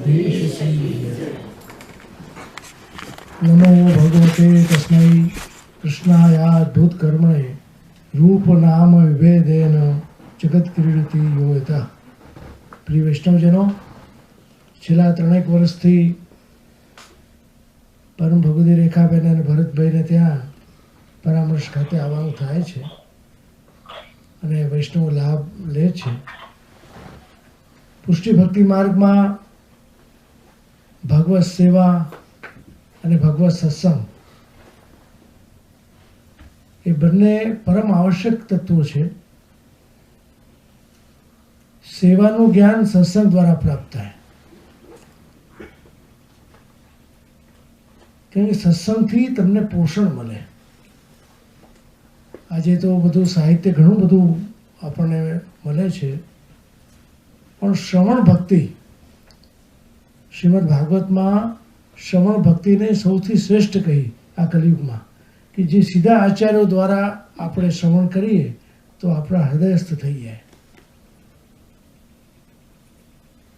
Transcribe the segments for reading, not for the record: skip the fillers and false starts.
देश नमो भगवते तस्मै कृष्णायाद्भुत कर्मणे रूप नाम विभेदेन जगत क्रीडति यो यथा। प्रिय वैष्णवजनो, છેલ્લા 3 વર્ષથી પરમ ભગવતી રેખાબેન અને ભરતભાઈને ત્યાં પરામર્શ ખાતે આવવાનું થાય છે અને વૈષ્ણવ લાભ લે છે. પુષ્ટિ ભક્તિ માર્ગમાં ભગવત સેવા અને ભગવત સત્સંગ એ બંને પરમ આવશ્યક તત્વો છે. સેવાનું જ્ઞાન સત્સંગ દ્વારા પ્રાપ્ત થાય, કેમ કે સત્સંગથી તમને પોષણ મળે. આજે તો બધું સાહિત્ય ઘણું બધું આપણને મળે છે, પણ શ્રવણ ભક્તિ, શ્રીમદ ભાગવતમાં શ્રવણ ભક્તિને સૌથી શ્રેષ્ઠ કહી આ કલિયુગમાં, કે જે સીધા આચાર્યો દ્વારા આપણે શ્રવણ કરીએ તો આપણા હૃદયસ્થ થઈ જાય.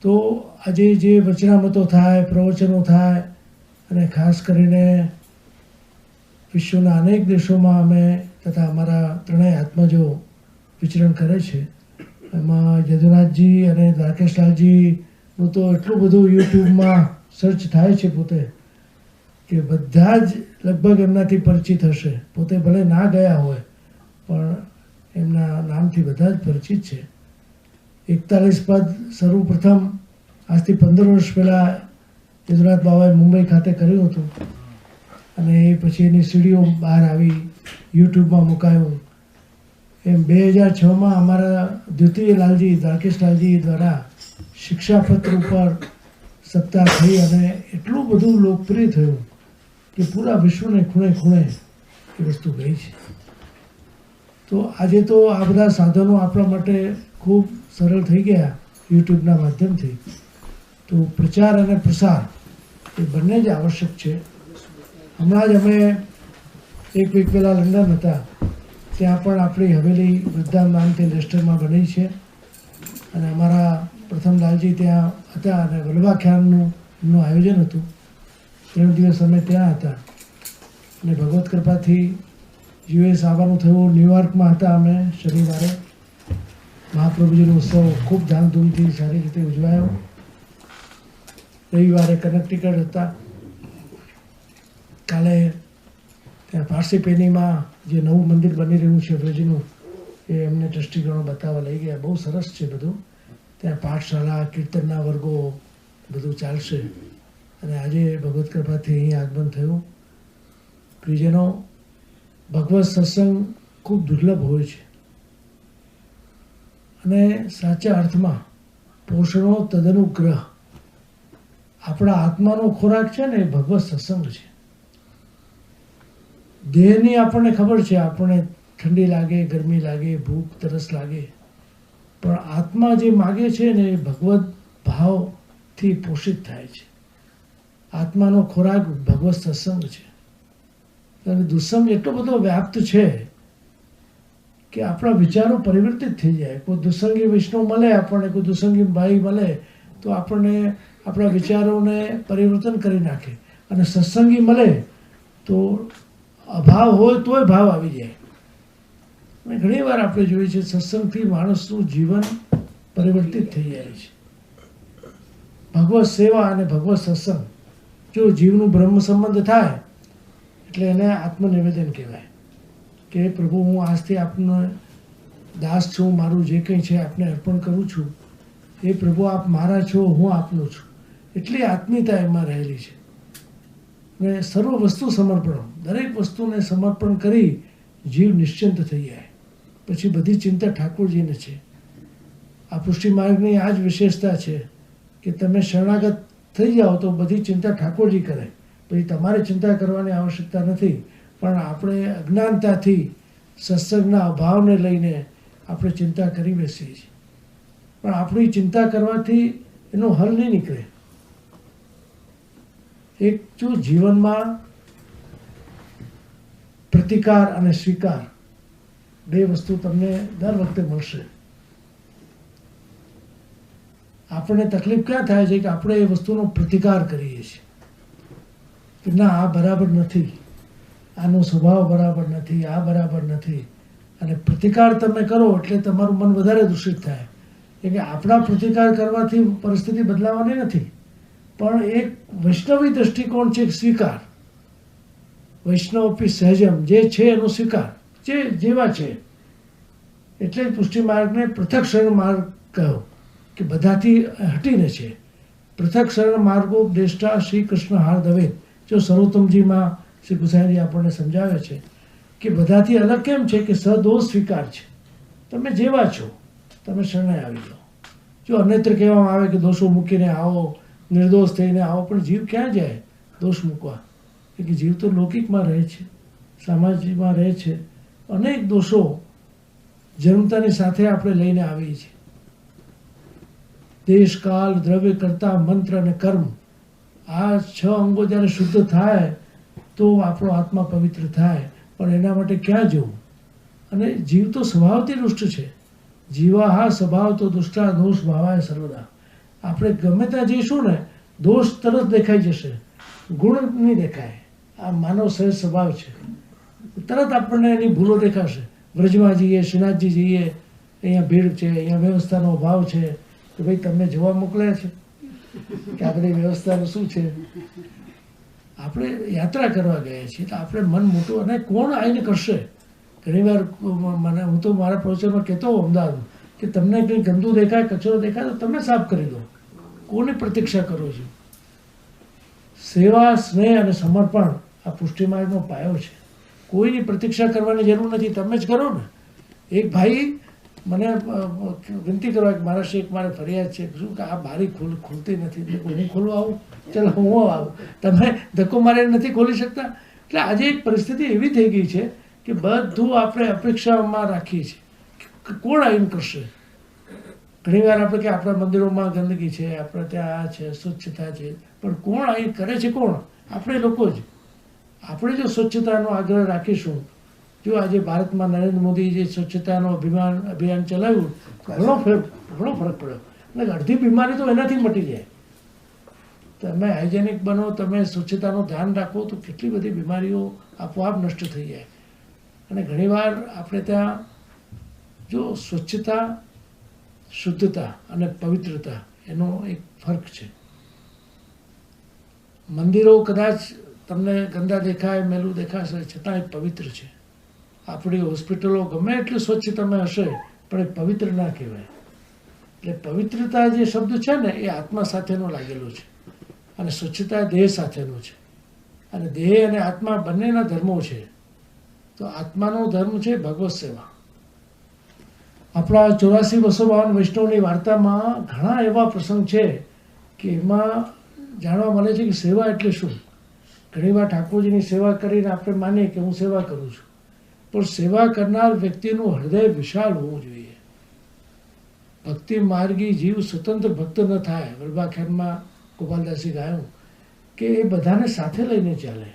તો આજે જે વચનામતો થાય, પ્રવચનો થાય, અને ખાસ કરીને વિશ્વના અનેક દેશોમાં અમે તથા અમારા ત્રણેય આત્મજો વિચરણ કરે છે, એમાં યદુનાથજી અને દ્વારકેશલાલજીનું તો એટલું બધું યુટ્યુબમાં સર્ચ થાય છે પોતે, કે બધા જ લગભગ એમનાથી પરિચિત હશે. પોતે ભલે ના ગયા હોય પણ એમના નામથી બધા જ પરિચિત છે. 41 પદ સર્વપ્રથમ આજથી 15 વર્ષ પહેલાં યદુનાથ બાબાએ મુંબઈ ખાતે કર્યું હતું, અને એ પછી એની સીડીઓ બહાર આવી, યુટ્યુબમાં મુકાયું. એમ 2006માં અમારા દ્વિતીયલાલજી, દ્વારકેશલાલજી દ્વારા શિક્ષાપત્ર ઉપર સપ્તાહ થઈ અને એટલું બધું લોકપ્રિય થયું કે પૂરા વિશ્વને ખૂણે ખૂણે એ વસ્તુ ગઈ છે. તો આજે તો આ બધા સાધનો આપણા માટે ખૂબ સરળ થઈ ગયા યુટ્યુબના માધ્યમથી. તો પ્રચાર અને પ્રસાર એ બંને જ આવશ્યક છે. હમણાં જ અમે એક વીક પહેલાં લંડન હતા, ત્યાં પણ આપણી હવેલી વૃદ્ધામ નામથી લેસ્ટરમાં બની છે, અને અમારા પ્રથમ લાલજી ત્યાં હતા અને વલ્લભાખ્યાનનું એમનું આયોજન હતું. 3 દિવસ અમે ત્યાં હતા, અને ભગવત કૃપાથી યુએસ આવવાનું થયું. ન્યુયોર્કમાં હતા અમે શનિવારે. મહાપ્રભુજીનો ઉત્સવ ખૂબ ધામધૂમથી સારી રીતે ઉજવાયો. રવિવારે કનેક્ટિકટ હતા. કાલે ત્યાં પારસીપેનીમાં જે નવું મંદિર બની રહ્યું છે વ્રજનું, એ એમને ટ્રસ્ટીગણો બતાવવા લઈ ગયા. બહુ સરસ છે બધું. ત્યાં પાઠશાળા, કીર્તનના વર્ગો બધું ચાલશે, અને આજે ભગવત કૃપાથી અહીં આગમન થયું. પ્રિયજનો, ભગવત સત્સંગ ખૂબ દુર્લભ હોય છે, અને સાચા અર્થમાં પોષણો તદનુગ્રહ, આપણા આત્માનો ખોરાક છે ને એ ભગવત સત્સંગ છે. દેહની આપણને ખબર છે, આપણને ઠંડી લાગે, ગરમી લાગે, ભૂખ તરસ લાગે, પણ આત્મા જે માગે છે ને એ ભગવત ભાવથી પોષિત થાય છે. આત્માનો ખોરાક ભગવત સત્સંગ છે. અને દુસ્સંગ એટલો બધો વ્યાપ્ત છે કે આપણા વિચારો પરિવર્તિત થઈ જાય. કોઈ દુસ્સંગી વૈષ્ણવ મળે આપણને, કોઈ દુસ્સંગી ભાઈ મળે તો આપણને આપણા વિચારોને પરિવર્તન કરી નાખે, અને સત્સંગી મળે તો અભાવ હોય તોય ભાવ આવી જાય. અને ઘણી વાર આપણે જોઈએ છે સત્સંગથી માણસનું જીવન પરિવર્તિત થઈ જાય છે. ભગવત સેવા અને ભગવત સત્સંગ, જો જીવનું બ્રહ્મ સંબંધ થાય એટલે એને આત્મનિવેદન કહેવાય, કે પ્રભુ હું આજથી આપનો દાસ છું, મારું જે કંઈ છે આપને અર્પણ કરું છું. એ પ્રભુ આપ મારા છો, હું આપનો છું. એટલી આત્મીયતા એમાં રહેલી છે. ને સર્વ વસ્તુ સમર્પણ, દરેક વસ્તુને સમર્પણ કરી જીવ નિશ્ચિંત થઈ જાય. પછી બધી ચિંતા ઠાકોરજીને છે. આ પુષ્ટિ માર્ગની આ જ વિશેષતા છે કે તમે શરણાગત થઈ જાઓ તો બધી ચિંતા ઠાકોરજી કરે, પછી તમારે ચિંતા કરવાની આવશ્યકતા નથી. પણ આપણે અજ્ઞાનતાથી સત્સંગના અભાવને લઈને આપણે ચિંતા કરી બેસીએ છીએ, પણ આપણી ચિંતા કરવાથી એનો હલ નહીં નીકળે. એક જો જીવનમાં પ્રતિકાર અને સ્વીકાર બે વસ્તુ તમને દર વખતે મળશે. આપણને તકલીફ ક્યાં થાય છે કે આપણે એ વસ્તુનો પ્રતિકાર કરીએ છીએ કે ના આ બરાબર નથી, આનો સ્વભાવ બરાબર નથી, આ બરાબર નથી. અને પ્રતિકાર તમે કરો એટલે તમારું મન વધારે દૂષિત થાય. કે આપણા પ્રતિકાર કરવાથી પરિસ્થિતિ બદલાવાની નથી, પણ એક વૈષ્ણવી દ્રષ્ટિકોણ છે સ્વીકાર. વૈષ્ણવપી સહજમ, જે છે એનો સ્વીકાર, જે જેવા છે. એટલે જ પુષ્ટિ માર્ગને પૃથક શરણ માર્ગ કહ્યો કે બધાથી હટીને છે. પૃથક શરણ માર્ગો દ્રષ્ટા શ્રી કૃષ્ણ હાર દવે. જો સર્વોત્તમજીમાં શ્રી ગુસાઈજી આપણને સમજાવે છે કે બધાથી અલગ કેમ છે કે સદોષ સ્વીકાર છે. તમે જેવા છો તમે શરણે આવી જાઓ. જો અન્યત્ર કહેવામાં આવે કે દોષો મૂકીને આવો, નિર્દોષ થઈને આવો, પણ જીવ ક્યાં જાય દોષ મૂકવા? કે જીવ તો લૌકિકમાં રહે છે, સામાજિકમાં રહે છે. અનેક દોષો જન્મતાની સાથે આપણે લઈને આવીએ છીએ. દેશ, કાલ, દ્રવ્ય, કર્તા, મંત્ર અને કર્મ, આ 6 અંગો જ્યારે શુદ્ધ થાય તો આપણો આત્મા પવિત્ર થાય. પણ એના માટે ક્યાં જવું? અને જીવ તો સ્વભાવથી દુષ્ટ છે. જીવાહા સ્વભાવ તો દુષ્ટા દોષ ભાવાય સર્વદા. આપણે ગમે ત્યાં જઈશું ને દોષ તરત દેખાઈ જશે, ગુણ નહીં દેખાય. આ માનવ સહજ સ્વભાવ છે. તરત આપણને એની ભૂલો દેખાશે. વ્રજમાં જઈએ, શ્રીનાથજી જઈએ, અહીંયા ભીડ છે, અહીંયા વ્યવસ્થાનો અભાવ છે, તો ભાઈ તમને જોવા મોકલ્યા છે કે આ બધી વ્યવસ્થાનું શું છે? આપણે યાત્રા કરવા ગયા છીએ તો આપણે મન મોટું, અને કોણ આવીને કરશે? ઘણીવાર મને, હું તો મારા પ્રવચનમાં કહેતો હોઉં અમદાવાદમાં કે તમને કંઈ ગંદુ દેખાય, કચરો દેખાય તો તમે સાફ કરી દો. કોની પ્રતીક્ષા કરો છો? સેવા, સ્નેહ અને સમર્પણ આ પુષ્ટિ માર્ગનો પાયો છે. કોઈની પ્રતીક્ષા કરવાની જરૂર નથી, તમે જ કરો ને. એક ભાઈ મને વિનંતી કરવા કે મારા શેખ, મારે ફરિયાદ છે શું કે આ બારી ખુલતી નથી, હું ખોલવા આવું? ચાલો હું આવું, તમે ધક્કો મારે નથી ખોલી શકતા. એટલે આજે એક પરિસ્થિતિ એવી થઈ ગઈ છે કે બધું આપણે અપેક્ષામાં રાખીએ છીએ કે કોણ આવીને કરશે. ઘણીવાર આપણે કે આપણા મંદિરોમાં ગંદકી છે, આપણે ત્યાં આ છે, સ્વચ્છતા છે, પણ કોણ આવીને કરે છે? કોણ? આપણે લોકો જ. આપણે જો સ્વચ્છતાનો આગ્રહ રાખીશું, જો આજે ભારતમાં નરેન્દ્ર મોદી જે સ્વચ્છતાનો અભિયાન ચલાવ્યું, ઘણો ફરક પડ્યો. અને અડધી બીમારી તો એનાથી મટી જાય. તમે હાઇજેનિક બનો, તમે સ્વચ્છતાનું ધ્યાન રાખો તો કેટલી બધી બીમારીઓ આપોઆપ નષ્ટ થઈ જાય. અને ઘણીવાર આપણે ત્યાં જો સ્વચ્છતા, શુદ્ધતા અને પવિત્રતા એનો એક ફરક છે. મંદિરો કદાચ તમને ગંદા દેખાય, મેલું દેખાશે, છતાં એ પવિત્ર છે. આપણી હોસ્પિટલો ગમે એટલી સ્વચ્છ તમે હશે પણ એ પવિત્ર ના કહેવાય. એટલે પવિત્રતા જે શબ્દ છે ને એ આત્મા સાથેનો લાગેલો છે, અને સ્વચ્છતા દેહ સાથેનો છે. અને દેહ અને આત્મા બંનેના ધર્મો છે. તો આત્માનો ધર્મ છે ભગવત સેવા. આપણા 84-252 વૈષ્ણવની વાર્તામાં ઘણા એવા પ્રસંગ છે કે એમાં જાણવા મળે છે કે સેવા એટલે શું. ઘણીવાર ઠાકોરજીની સેવા કરીને આપણે માનીએ કે હું સેવા કરું છું, પણ સેવા કરનાર વ્યક્તિનું હૃદય વિશાળ હોવું જોઈએ. ભક્તિ માર્ગી જીવ સ્વતંત્ર ભક્ત ન થાય. વલ્ભાખ્યાનમાં ગોપાલદાસજી ગાયું કે એ બધાને સાથે લઈને ચાલે.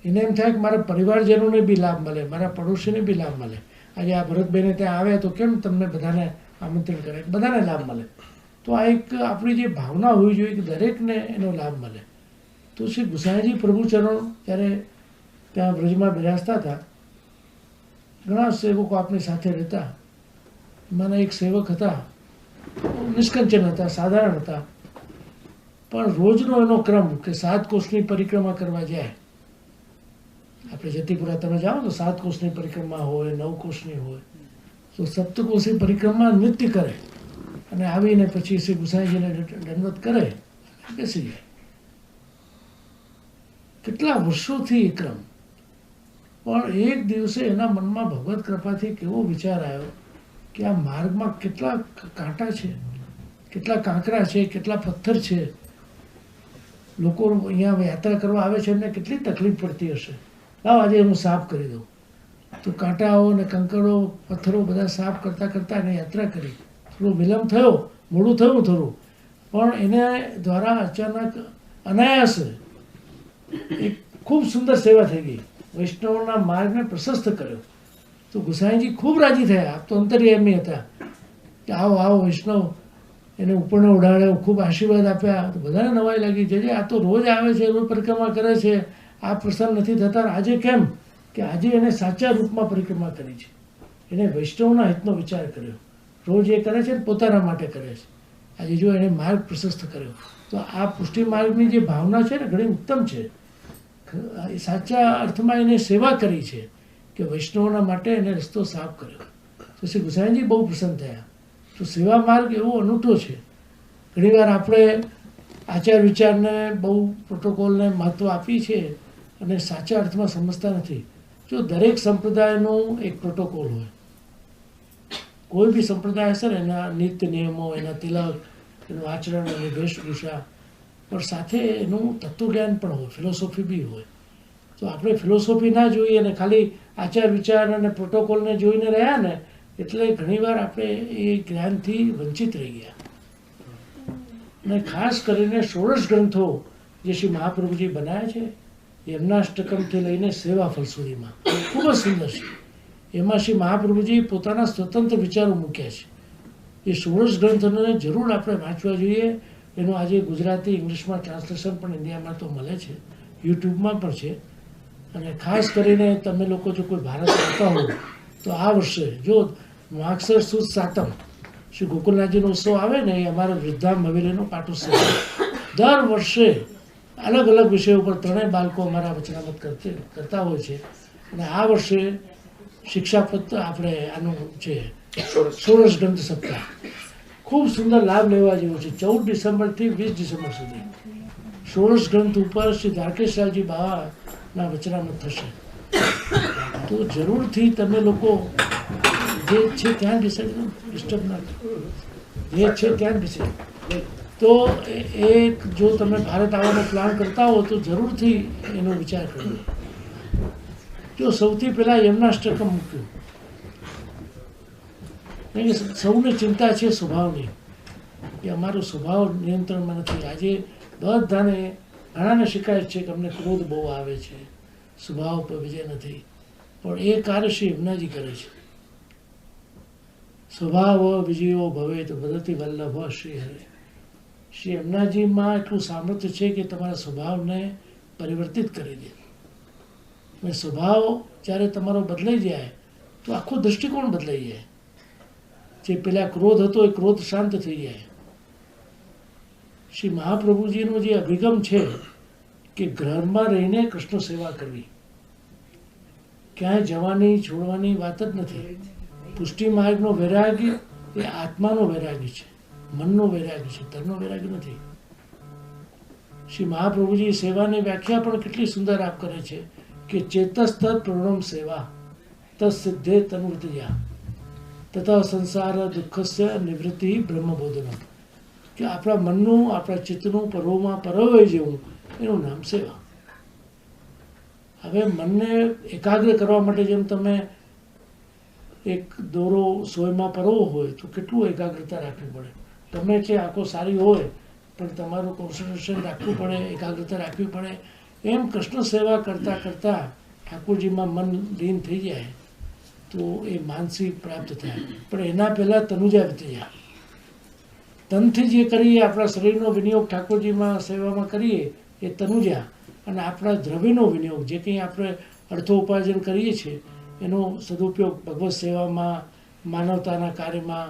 એને એમ થાય કે મારા પરિવારજનોને બી લાભ મળે, મારા પડોશીને બી લાભ મળે. આજે આ ભરતભાઈને ત્યાં આવે તો કેમ તમને બધાને આમંત્રણ કરે, બધાને લાભ મળે. તો આ એક આપણી જે ભાવના હોવી જોઈએ કે દરેકને એનો લાભ મળે. તો શ્રી ગુસાઈજી પ્રભુચરણ જ્યારે ત્યાં બ્રજમાં બિરાજતા હતા, ઘણા સેવકો આપણી સાથે રહેતા. એમાંના એક સેવક હતા, નિષ્કંચન હતા, સાધારણ હતા, પણ રોજનો એનો ક્રમ કે 7 કોષની પરિક્રમા કરવા જાય. આપણે જતીપુરા તમે જાઓ તો 7 કોષની પરિક્રમા હોય, 9 કોષની હોય, તો સપ્તકોષની પરિક્રમા નિત્ય કરે અને આવીને પછી શ્રી ગુસાઈજીને દંડવત કરે, બેસી જાય. કેટલા વર્ષોથી એ ક્રમ. પણ એક દિવસે એના મનમાં ભગવત કૃપાથી કેવો વિચાર આવ્યો કે આ માર્ગમાં કેટલા કાંટા છે, કેટલા કાંકરા છે, કેટલા પથ્થર છે. લોકો અહીંયા યાત્રા કરવા આવે છે, એમને કેટલી તકલીફ પડતી હશે. લાવ આજે હું સાફ કરી દઉં. તો કાંટાઓ અને કંકરો, પથ્થરો બધા સાફ કરતાં કરતાં એને યાત્રા કરી. થોડો વિલંબ થયો, મોડું થયું થોડું, પણ એને દ્વારા અચાનક અનાયાસ એક ખૂબ સુંદર સેવા થઈ ગઈ. વૈષ્ણવના માર્ગને પ્રશસ્ત કર્યો. તો ગુસાઈજી ખૂબ રાજી થયા. આપ તો અંતર્યામી હતા કે આવો આવો વૈષ્ણવ એને ઉપરને ઉડાડ્યો, ખૂબ આશીર્વાદ આપ્યા, તો બધાને નવાઈ લાગી. જે આ તો રોજ આવે છે, રોજ પરિક્રમા કરે છે, આ પ્રસન્ન નથી થતા, આજે કેમ? કે આજે એને સાચા રૂપમાં પરિક્રમા કરી છે, એને વૈષ્ણવના હિતનો વિચાર કર્યો. રોજ એ કરે છે ને પોતાના માટે કરે છે, આજે જો એને માર્ગ પ્રશસ્ત કર્યો. તો આ પુષ્ટિ માર્ગની જે ભાવના છે ને ઘણી ઉત્તમ છે. સાચા અર્થમાં એને સેવા કરી છે કે વૈષ્ણવના માટે એને રસ્તો સાફ કર્યો. તો શ્રી ગુસાઈજી બહુ પ્રસન્ન થયા. તો સેવા માર્ગ એવો અનૂઠો છે. ઘણીવાર આપણે આચાર વિચારને બહુ પ્રોટોકોલને મહત્ત્વ આપી છે અને સાચા અર્થમાં સમજતા નથી. જો દરેક સંપ્રદાયનું એક પ્રોટોકોલ હોય, કોઈ બી સંપ્રદાય હશે ને એના નિત્ય નિયમો, એના તિલક, એનું આચરણ, એની વેશભૂષા, પણ સાથે એનું તત્વજ્ઞાન પણ હોય, ફિલોસોફી બી હોય. તો આપણે ફિલોસોફી ના જોઈએ અને ખાલી આચાર વિચાર અને પ્રોટોકોલને જોઈને રહ્યા ને, એટલે ઘણીવાર આપણે એ જ્ઞાનથી વંચિત રહી ગયા. અને ખાસ કરીને ષોડશ ગ્રંથો જે શ્રી મહાપ્રભુજી બનાવ્યા છે, યમનાષ્ટકમથી લઈને સેવા ફલ સુધીમાં ખૂબ જ સુંદર છે. એમાં શ્રી મહાપ્રભુજી પોતાના સ્વતંત્ર વિચારો મૂક્યા છે. એ ષોડશ ગ્રંથોને જરૂર આપણે વાંચવા જોઈએ. એનું આજે ગુજરાતી, ઇંગ્લિશમાં ટ્રાન્સલેશન પણ ઇન્ડિયામાં તો મળે છે, યુટ્યુબમાં પણ છે. અને ખાસ કરીને તમે લોકો જો કોઈ ભારત આવતા હો તો આ વર્ષે જો માગસર સુદ સાતમ શ્રી ગોકુલનાથજીનો ઉત્સવ આવે ને, એ અમારા વૃદ્ધામ હવેલીનો પાટોત્સવ. દર વર્ષે અલગ અલગ વિષયો ઉપર ત્રણેય બાળકો અમારા વચનામત કરતા હોય છે. અને આ વર્ષે શિક્ષાપત્ર આપણે આનું છે ષોડશ ગ્રંથ સપ્તાહ, ખૂબ સુંદર લાભ લેવા જેવો છે. 14 ડિસેમ્બરથી 20 ડિસેમ્બર સુધી ષોડશ ગ્રંથ ઉપર શ્રી દ્વારકેશજી બાવાના વચનામત થશે. તો જરૂરથી તમે લોકો જે છે ત્યાં ડિસ્ટર્બ ના, જે છે ત્યાં ડિસાઇડ. તો એક જો તમે ભારત આવવાનો પ્લાન કરતા હો તો જરૂરથી એનો વિચાર કરજો. જો સૌથી પહેલાં યમનાષ્ટકમ મૂક્યું, કારણ કે સૌને ચિંતા છે સ્વભાવની, કે અમારો સ્વભાવ નિયંત્રણમાં નથી. આજે બધાને ઘણાને શિકાયત છે કે અમને ક્રોધ બહુ આવે છે, સ્વભાવ પર વિજય નથી. પણ એ કાર્ય શ્રી યમુનાજી કરે છે. સ્વભાવ વિજયો ભવે તો બદતી વલ્લભ શ્રી હરે. શ્રી યમુનાજીમાં એટલું સામર્થ્ય છે કે તમારા સ્વભાવને પરિવર્તિત કરી દે. અને સ્વભાવ જ્યારે તમારો બદલાઈ જાય તો આખો દૃષ્ટિકોણ બદલાઈ જાય. જે પેલા ક્રોધ હતો એ ક્રોધ શાંત થઈ જાય. શ્રી મહાપ્રભુજીનો જે અભિગમ છે કે ઘરમાં રહીને કૃષ્ણ સેવા કરવી, ક્યાંય જવાની છોડવાની વાત જ નથી. પુષ્ટિ માર્ગનો વૈરાગ્ય એ આત્માનો વૈરાગ્ય છે, મનનો વૈરાગ્ય છે, તનનો વૈરાગ્ય નથી. શ્રી મહાપ્રભુજી સેવાની વ્યાખ્યા પણ કેટલી સુંદર આપ કરે છે કે ચેતસ્તત પ્રણમ સેવા તત્સિદ્ધે તનુવૃત્તિયા તથા સંસાર દુઃખસ્ય નિવૃત્તિ બ્રહ્મબોધનમ. કે આપણા મનનું, આપણા ચિત્તનું પરોમાં પરોવાઈ જવું, એનું નામ સેવા. હવે મનને એકાગ્ર કરવા માટે જેમ તમે એક દોરો સોયમાં પરોવો હોય તો કેટલું એકાગ્રતા રાખવી પડે. તમે એટલે આંખો સારી હોય પણ તમારું કોન્સન્ટ્રેશન રાખવું પડે, એકાગ્રતા રાખવી પડે. એમ કૃષ્ણ સેવા કરતાં કરતાં ઠાકોરજીમાં મન લીન થઈ જાય તો એ માનસી પ્રાપ્ત થાય. પણ એના પહેલાં તનુજા વિતર્યા, તનથી જે કરીએ, આપણા શરીરનો વિનિયોગ ઠાકોરજીમાં સેવામાં કરીએ એ તનુજા, અને આપણા દ્રવ્યનો વિનિયોગ જે કંઈ આપણે અર્થોપાર્જન કરીએ છીએ એનો સદુપયોગ ભગવત સેવામાં, માનવતાના કાર્યમાં,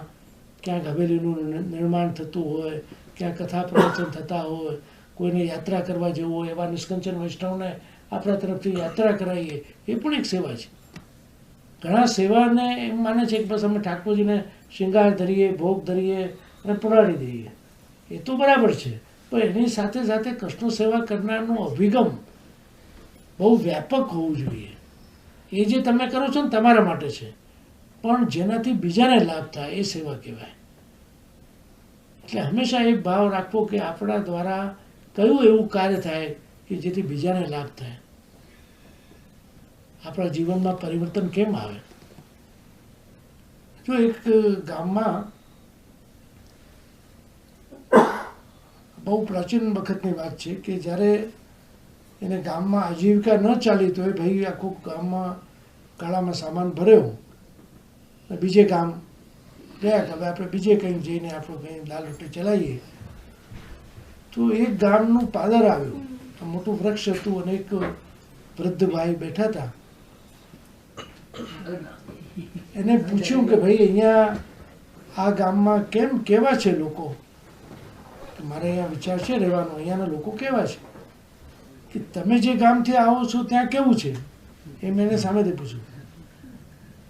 ક્યાંક હવેલીનું નિર્માણ થતું હોય, ક્યાંક કથા પ્રવચન થતા હોય, કોઈને યાત્રા કરવા જવું હોય, એવા નિષ્કંચન વૈષ્ણવને આપણા તરફથી યાત્રા કરાવીએ, એ પણ એક સેવા છે. ઘણા સેવાને એમ માને છે કે બસ અમે ઠાકોરજીને શૃંગાર ધરીએ, ભોગ ધરીએ અને પડાડી દઈએ. એ તો બરાબર છે, પણ એની સાથે સાથે કૃષ્ણ સેવા કરનારનો અભિગમ બહુ વ્યાપક હોવું જોઈએ. એ જે તમે કરો છો ને તમારા માટે છે, પણ જેનાથી બીજાને લાભ થાય એ સેવા કહેવાય. એટલે હંમેશા એ ભાવ રાખવો કે આપણા દ્વારા કયું એવું કાર્ય થાય કે જેથી બીજાને લાભ થાય, આપણા જીવનમાં પરિવર્તન કેમ આવે. જો એક ગામમાં બહુ પ્રાચીન વખતની વાત છે કે જ્યારે એને ગામમાં આજીવિકા ન ચાલી તો એ ભાઈ આખું ગામમાં ગાળામાં સામાન ભર્યો, બીજે ગામ ગયા કે હવે આપણે બીજે કંઈ જઈને આપણું કંઈ દાલ રોટી ચલાવીએ. તો એક ગામનું પાદર આવ્યું, મોટું વૃક્ષ હતું અને એક વૃદ્ધ ભાઈ બેઠા હતા. એને પૂછ્યું કે ભાઈ અહીંયા આ ગામમાં કેવા છે લોકો? મારે અહીંયા વિચાર છે રહેવાનો, અહીંયાના લોકો કેવા છે? કે તમે જે ગામથી આવો છો ત્યાં કેવું છે? એ મેં એને સામેથી પૂછ્યું.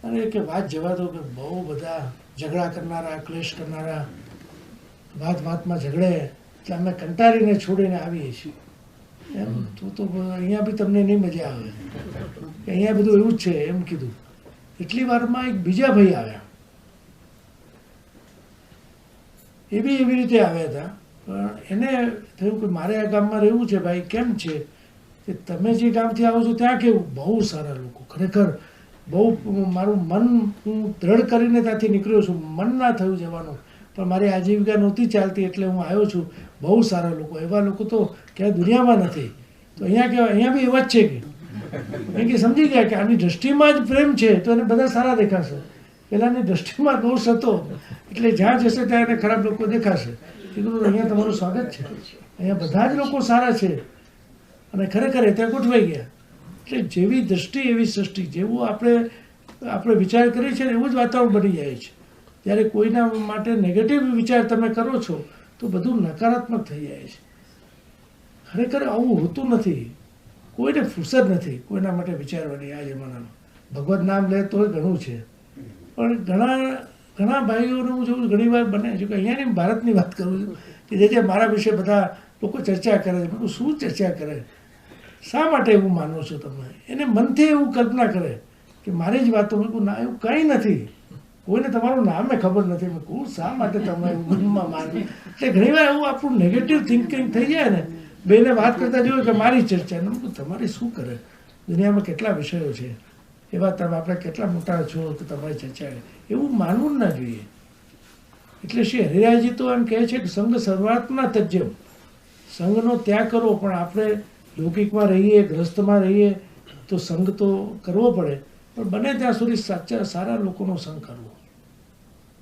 અને કે વાત જવા દો કે બહુ બધા ઝઘડા કરનારા, ક્લેશ કરનારા, વાતમાં ઝઘડે, એટલે અમે કંટાળીને છોડીને આવીએ છીએ. એમ તો અહીંયા બી તમને નહીં મજા આવે, અહીંયા બધું એવું જ છે એમ કીધું. એટલી વારમાં એક બીજા ભાઈ આવ્યા. એ બી એવી રીતે આવ્યા હતા, પણ એને થયું કે મારે આ ગામમાં રહેવું છે ભાઈ. કેમ છે? કે તમે જે ગામથી આવો છો ત્યાં કેવું? બહુ સારા લોકો, ખરેખર બહુ. મારું મન, હું દ્રઢ કરીને ત્યાંથી નીકળ્યો છું, મન ના થયું જવાનું, પણ મારી આજીવિકા નહોતી ચાલતી એટલે હું આવ્યો છું. બહુ સારા લોકો, એવા લોકો તો ક્યાંય દુનિયામાં નથી. તો અહીંયા કે અહીંયા બી એવા જ છે કે સમજી ગયા કે આની દ્રષ્ટિમાં જ પ્રેમ છે તો એને બધા સારા દેખાશે. પેલાની દ્રષ્ટિમાં દોષ હતો એટલે જ્યાં જશે ત્યાં એને ખરાબ લોકો દેખાશે. કીધું અહીંયા તમારું સ્વાગત છે, અહીંયા બધા જ લોકો સારા છે. અને ખરેખર ત્યાં ગોઠવાઈ ગયા. એટલે જેવી દ્રષ્ટિ એવી સૃષ્ટિ. જેવું આપણે વિચાર કરીએ છીએ એવું જ વાતાવરણ બની જાય છે. જ્યારે કોઈના માટે નેગેટિવ વિચાર તમે કરો છો તો બધું નકારાત્મક થઈ જાય છે. ખરેખર આવું હોતું નથી. કોઈને ફુરસદ નથી કોઈના માટે વિચારવાની આ જમાનામાં. ભગવત નામ લે તો ઘણું છે, પણ ઘણા ભાઈઓને હું જોઉં ઘણી વાર બને છે કે અહીંયાની ભારતની વાત કરું છું કે જે મારા વિશે બધા લોકો ચર્ચા કરે છે. હું શું ચર્ચા કરે? શા માટે એવું માનો છો તમે? એને મનથી એવું કલ્પના કરે કે મારી જ વાતો. મેં કહું ના, એવું કંઈ નથી. કોઈને તમારું નામે ખબર નથી. મેં કહું શા માટે તમે મનમાં માનો? એટલે ઘણી વાર એવું આપણું નેગેટિવ થિંકિંગ થઈ જાય ને. બેને વાત કરતા જોયું કે મારી ચર્ચા. તમારી શું કરે? દુનિયામાં કેટલા વિષયો છે એવા. તમે આપણે કેટલા મોટા છો કે તમારી ચર્ચા એવું માનવું ના જોઈએ. એટલે શ્રી હરિરાયજી તો એમ કહે છે કે સંઘ સર્વાત્મના તજ્યમ, સંઘનો ત્યાગ કરો. પણ આપણે લૌકિકમાં રહીએ, ગ્રસ્તમાં રહીએ તો સંઘ તો કરવો પડે, પણ બને ત્યાં સુધી સારા લોકોનો સંઘ કરવો.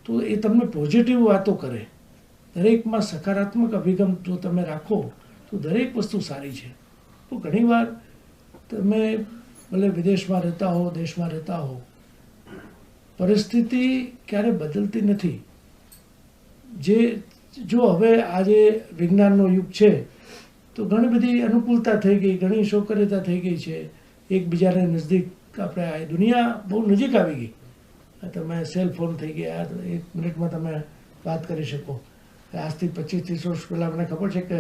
તો એ તમને પોઝિટિવ વાતો કરે. દરેકમાં સકારાત્મક અભિગમ જો તમે રાખો તો દરેક વસ્તુ સારી છે. તો ઘણીવાર તમે ભલે વિદેશમાં રહેતા હો, દેશમાં રહેતા હો, પરિસ્થિતિ ક્યારે બદલતી નથી. જો હવે આજે વિજ્ઞાનનો યુગ છે તો ઘણી બધી અનુકૂળતા થઈ ગઈ, ઘણી સૌકર્યતા થઈ ગઈ છે. એકબીજાને નજદીક આપણે આ દુનિયા બહુ નજીક આવી ગઈ. તમે સેલ ફોન થઈ ગયા, 1 મિનિટમાં તમે વાત કરી શકો. આજથી 25-30 વર્ષ પહેલાં મને ખબર છે કે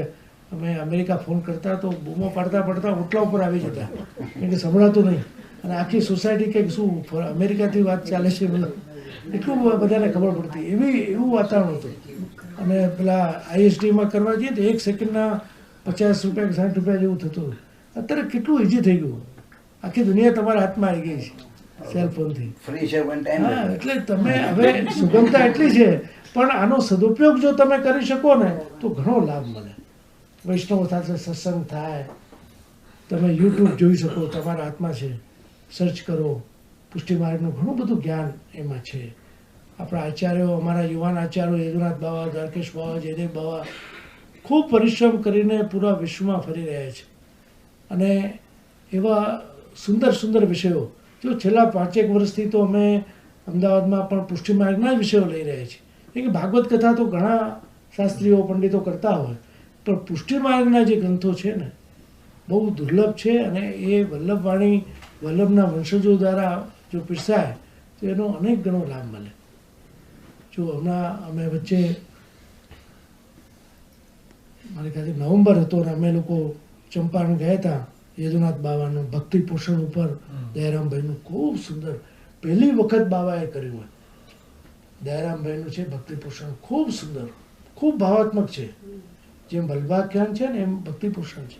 અમે અમેરિકા ફોન કરતા તો બૂમો પાડતા ઓટલા ઉપર આવી જતા, કેમ કે સંભળાતું નહીં. અને આખી સોસાયટી કંઈક શું અમેરિકાથી વાત ચાલે છે એટલું બધાને ખબર પડતી. એવું વાતાવરણ હતું. અને પેલા ISDમાં કરવા જઈએ તો 1 સેકન્ડના 50 રૂપિયા કે 60 રૂપિયા જેવું થતું. અત્યારે કેટલું ઇઝી થઈ ગયું. આખી દુનિયા તમારા હાથમાં આવી ગઈ છે સેલફોનથી. હા, એટલે તમે હવે સુગમતા એટલી છે, પણ આનો સદુપયોગ જો તમે કરી શકો ને તો ઘણો લાભ મળે. વૈષ્ણવ સાથે સત્સંગ થાય, તમે YouTube જોઈ શકો, તમારા હાથમાં છે. સર્ચ કરો, પુષ્ટિ માર્ગનું ઘણું બધું જ્ઞાન એમાં છે. આપણા આચાર્યો, અમારા યુવાન આચાર્યો યદુનાથ બાવા, દ્વારકેશ બાવા, જયદેવ બાવા ખૂબ પરિશ્રમ કરીને પૂરા વિશ્વમાં ફરી રહ્યા છે. અને એવા સુંદર વિષયો. જો છેલ્લા 5-1 વર્ષથી તો અમે અમદાવાદમાં પણ પુષ્ટિ માર્ગના જ વિષયો લઈ રહ્યા છીએ. કેમ કે ભાગવત કથા તો ઘણા શાસ્ત્રીઓ પંડિતો કરતા હોય, પણ પુષ્ટિ માર્ગના જે ગ્રંથો છે ને બહુ દુર્લભ છે. અને એ વલ્લભવાણી, વલ્લભના વંશજો દ્વારા જો પીરસાય તો એનો અનેક ગણો લાભ મળે. જો હમણાં અમે વચ્ચે મારી ખ્યાલથી નવેમ્બર હતો અને અમે લોકો ચંપારણ ગયા હતા. યદુનાથ બાવાનું ભક્તિ પોષણ ઉપર દયારામભાઈનું ખૂબ સુંદર પહેલી વખત બાવાએ કર્યું હોય. દયારામભાઈનું છે ભક્તિ પોષણ, ખૂબ સુંદર, ખૂબ ભાવાત્મક છે. જેમ વલ્લભાખ્યાન છે ને એમ ભક્તિ પોષણ છે.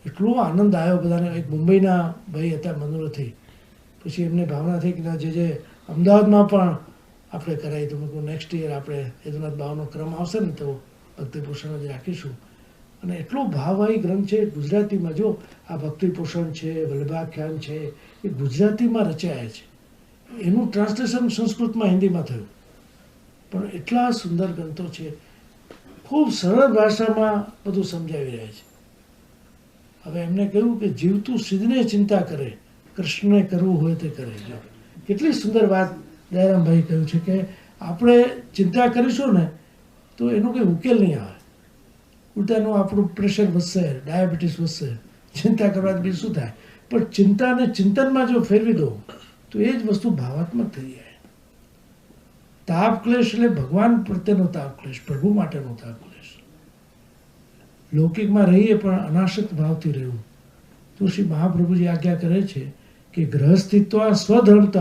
એટલો આનંદ આવ્યો બધાને. એક મુંબઈના ભાઈ હતા મનોરથી, પછી એમને ભાવના થઈ કે જે અમદાવાદમાં પણ આપણે કરાવી. તો મેં નેક્સ્ટ યર આપણે યદુનાથ બાવાનો ક્રમ આવશે ને તો ભક્તિ પોષણ જ રાખીશું. અને એટલો ભાવવાહી ગ્રંથ છે ગુજરાતીમાં. જો આ ભક્તિ પોષણ છે, વલ્લભાખ્યાન છે, એ ગુજરાતીમાં રચાયા છે. એનું ટ્રાન્સલેશન સંસ્કૃતમાં, હિન્દીમાં થયું. પણ એટલા સુંદર ગ્રંથો છે, ખૂબ સરળ ભાષામાં બધું સમજાવી રહ્યા છે. હવે એમને કહ્યું કે જીવતું સિદ્ધને ચિંતા કરે, કૃષ્ણને કરવું હોય તે કરે. જો કેટલી સુંદર વાત દયારામભાઈ કહ્યું છે કે આપણે ચિંતા કરીશું ને તો એનો કંઈ ઉકેલ નહીં આવે. ઉલટાનું આપણું પ્રેશર વધશે, ડાયાબિટીસ વધશે. ચિંતા કરવાથી બીજું શું થાય? પણ ચિંતાને ચિંતનમાં જો ફેરવી દો તો એ જ વસ્તુ ભાવાત્મક થઈ જાય. તાપ ક્લેશ એટલે ભગવાન પ્રત્યેનો તાપ ક્લેશ, પ્રભુ માટેનો તાપ ક્લેશ. લૌકિકમાં રહીએ પણ અનાસક્ત ભાવથી રહેવું. તો શ્રી મહાપ્રભુજી આજ્ઞા કરે છે કે ગ્રહસ્થિત્વ સ્વધર્મતઃ